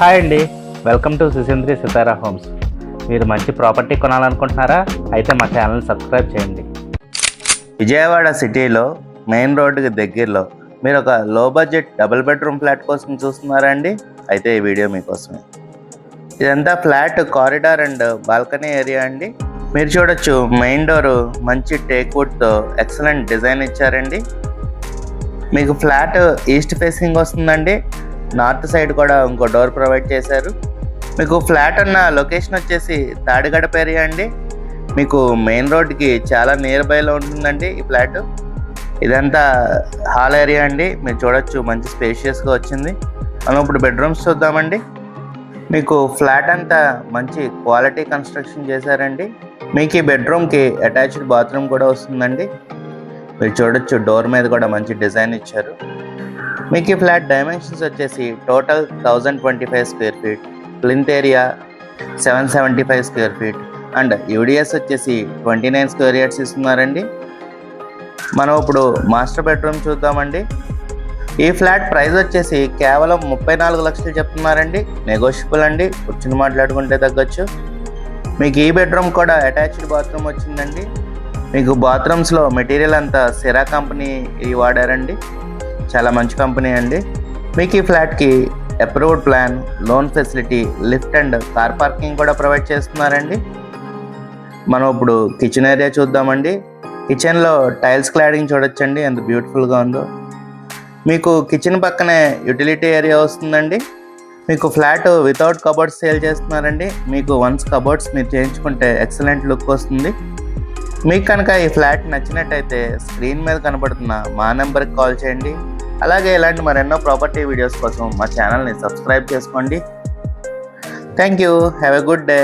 Hi అండి, welcome to సుసేంద్రి Sitara homes. మీరు మంచి ప్రాపర్టీ కొనాలనుకుంటున్నారా? అయితే మా ఛానల్ని సబ్స్క్రైబ్ చేయండి. విజయవాడ సిటీలో మెయిన్ రోడ్డుకి దగ్గరలో మీరు ఒక లో బడ్జెట్ డబుల్ బెడ్రూమ్ ఫ్లాట్ కోసం చూస్తున్నారా అండి? అయితే ఈ వీడియో మీకోసమే. ఇదంతా flat corridor and balcony area అండి. మీరు చూడొచ్చు, మెయిన్ డోరు మంచి టేక్ వుడ్తో ఎక్సలెంట్ డిజైన్ ఇచ్చారండి. మీకు ఫ్లాట్ ఈస్ట్ ఫేసింగ్ వస్తుందండి. నార్త్ సైడ్ కూడా ఇంకో డోర్ ప్రొవైడ్ చేశారు. మీకు ఫ్లాట్ ఉన్న లొకేషన్ వచ్చేసి తాడిగడప ఏరియా అండి. మీకు మెయిన్ రోడ్కి చాలా నియర్ బైలో ఉంటుందండి ఈ ఫ్లాట్. ఇదంతా హాల్ ఏరియా అండి. మీరు చూడొచ్చు, మంచి స్పేషియస్గా వచ్చింది. మనం ఇప్పుడు బెడ్రూమ్స్ చూద్దామండి. మీకు ఫ్లాట్ అంతా మంచి క్వాలిటీ కన్స్ట్రక్షన్ చేశారండి. మీకు ఈ బెడ్రూమ్కి అటాచ్డ్ బాత్రూమ్ కూడా వస్తుందండి. మీరు చూడొచ్చు, డోర్ మీద కూడా మంచి డిజైన్ ఇచ్చారు. మీకు ఈ ఫ్లాట్ డైమెన్షన్స్ వచ్చేసి total 1025 square feet, plinth area 775 square feet and UDS వచ్చేసి 29 స్క్వేర్ యార్డ్స్ ఇస్తున్నారండి. మనం ఇప్పుడు మాస్టర్ బెడ్రూమ్ చూద్దామండి. ఈ ఫ్లాట్ ప్రైస్ వచ్చేసి కేవలం 34 లక్షలు చెప్తున్నారండి. నెగోషియబుల్ అండి, కూర్చుని మాట్లాడుకుంటే తగ్గొచ్చు. మీకు ఈ బెడ్రూమ్ కూడా అటాచ్డ్ బాత్రూమ్ వచ్చిందండి. మీకు బాత్రూమ్స్లో మెటీరియల్ అంతా సిరా కంపెనీ వాడారండి. చాలా మంచి కంపెనీ అండి. మీకు ఈ ఫ్లాట్కి approved plan, loan facility, lift and car parking కూడా ప్రొవైడ్ చేస్తున్నారండి. మనం ఇప్పుడు కిచెన్ ఏరియా చూద్దామండి. కిచెన్లో టైల్స్ క్లాడింగ్ చూడొచ్చండి, ఎంత బ్యూటిఫుల్గా ఉందో. మీకు కిచెన్ పక్కనే యూటిలిటీ ఏరియా వస్తుందండి. మీకు ఫ్లాట్ వితౌట్ కబోర్డ్స్ సేల్ చేస్తున్నారండి. మీకు వన్స్ కబోర్డ్స్ మీరు చేయించుకుంటే ఎక్సలెంట్ లుక్ వస్తుంది. మీకు కనుక ఈ ఫ్లాట్ నచ్చినట్టయితే స్క్రీన్ మీద కనబడుతున్న మా నెంబర్కి కాల్ చేయండి. అలాగే ఇలాంటి మరెన్నో ప్రాపర్టీ వీడియోస్ కోసం మా ఛానల్ని సబ్స్క్రైబ్ చేసుకోండి. Thank you. Have a good day.